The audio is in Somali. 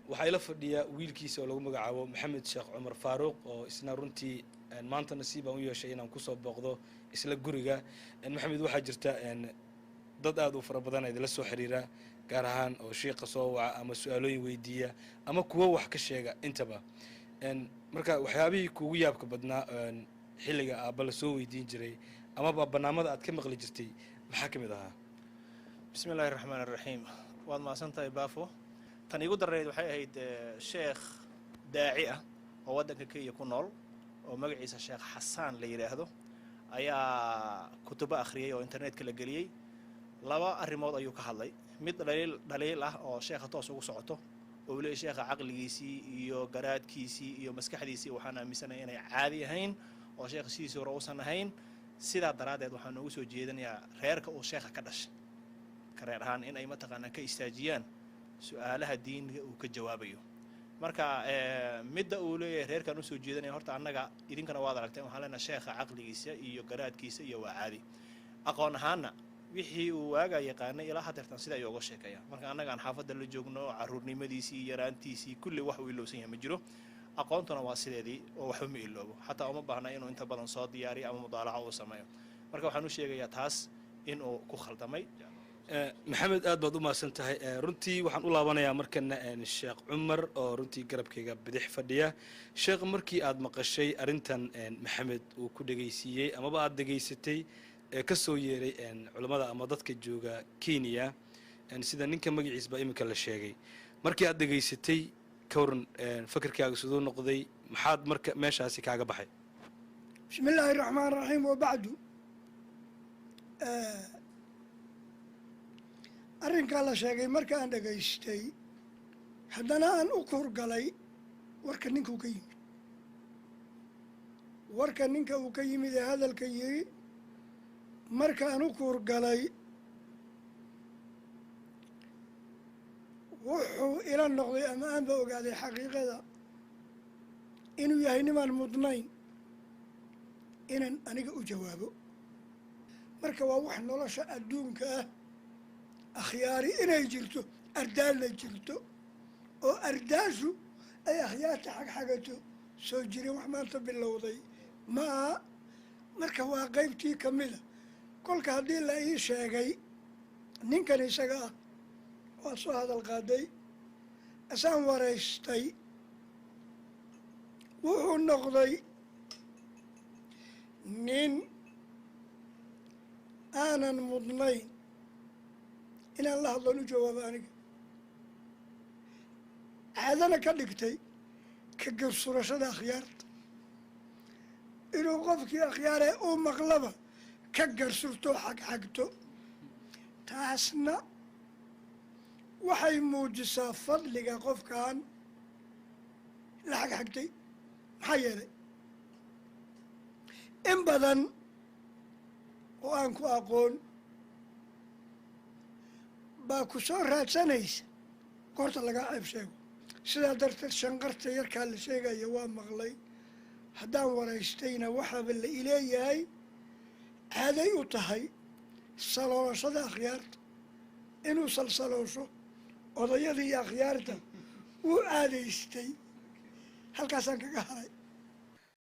waxaa ila fadhiya wiilkiisa oo lagu magacaabo maxamed sheekh cumar faaruuq oo isna runtii maanta nasiib aan u yeeshay inaan kusoo booqdo isla guriga. maxamed, waxaa jirta dad aad u fara badan idila soo xiriira, gaar ahaan oo shiiqa soo waca ama su-aalooyin weydiiya ama kuwo wax ka sheega intaba. marka waxyaabihii kuugu yaabka badnaa xilliga aabba la soo weydiin jiray amaba barnaamada aad ka maqli jirtay maxaa ka mid ahaa? بسم الله الرحمن الرحيم. واد ما سنتي بافو tan igu dareed waxay ahayd sheekh daaci ah oo wadanka Kenya ku nool oo magaciisa sheekh Xasaan la yiraahdo ayaa kutuba akhriyay oo internetka la galiyay. laba arrimood ayuu ka hadlay. mid dhaliil ah oo sheekha toos ugu socoto oo leeyahay sheekha aqligiisii iyo garaadkiisii iyo maskaxdiisii waxaan aaminsanahay inay caadi ahayn oo sheekh sidiisii hore uusan ahayn. sidaa daraadeed waxaan ugu soo jeedinayaa reerka uu sheekha ka dhashay kareer ahaan in ay mataqaanaa ka istaajiyaan su'aalaha diinka uu ka jawaabayo. marka midda uu leeyahay reerkan u soo jeedinaya horta annaga idinkana waad aragteen waxaan leenahay sheekha aqligiisa iyo garaadkiisa iyo waa caadi. aqoon ahaanna wixii uu waaga yaqaanay ilaa hadeertan sida ay uga sheekayaan. marka annaga aan xaafadda la joogno caruurnimadiisii yaraantiisii kulli wax uu ilowsan yahay ma jiro. aqoontuna waa sideedii oo waxba ma iloobo xataa uma baahna inuu inta badan soo diyaariyo ama mudaalaco uu sameeyo. marka waxaan u sheegayaa taas inuu ku khaldamay. maxamed, aad baad u mahadsan tahay. runtii waxaan u laabanayaa markana sheekh cumar oo runtii garabkayga bidix fadhiya. sheekh, markii aad maqashay arrintan maxamed uu ku dhegaysiiyey amaba aad dhegaysatay ka soo yeeray culammada ama dadka jooga Kenya, sida ninka magaciisba iminka la sheegay, markii aad dhegaysatay ka waran fakarkaaga siduu noqday? maxaad marka meeshaasi kaaga baxay? بسم الله الرحمن الرحيم. وبعد arrinkaa la sheegay marka aan dhagaystay haddana aan u kurgalay warka ninka uu ka yimid ee hadalka yiri marka aan u kurgalay wuxuu ila noqday ama aanba ogaaday xaqiiqada inuu yahay nimaan mudnayn inaan aniga u jawaabo. marka waa wax nolosha adduunka ah akhyaari inay jirto ardaalna jirto oo ardaashu ay akhyaarta xagxagato soo jireen wax maanta bilowday maa. marka waa qaybtii ka mida. kolka haddii la ii sheegay ninkan isaga ah waa soo hadal qaaday asaan waraystay wuxuu noqday nin aanan mudnayn inaan la hadlan u jawaabo aniga caadana ka dhigtay ka garsurashada akhyaarta inuu qofkii akhyaaree uu maqlaba ka garsurto xagxagto. taasna waxay muujisaa fadliga qofkan la xagxagtay. maxaa yeelay in badan oo aan ku aqoon baa ku soo raadsanaysa goorta lagaa ceeb sheego. sidaa darteed shanqarta yarkaa la sheegaya waa maqlay. haddaan waraystayna waxaaba la ileeyahay caaday u tahay saloolashada akhyaarta inuu salsaloosho odayadii iyo akhyaarta wuu aadaystay. halkaasaan kaga haray.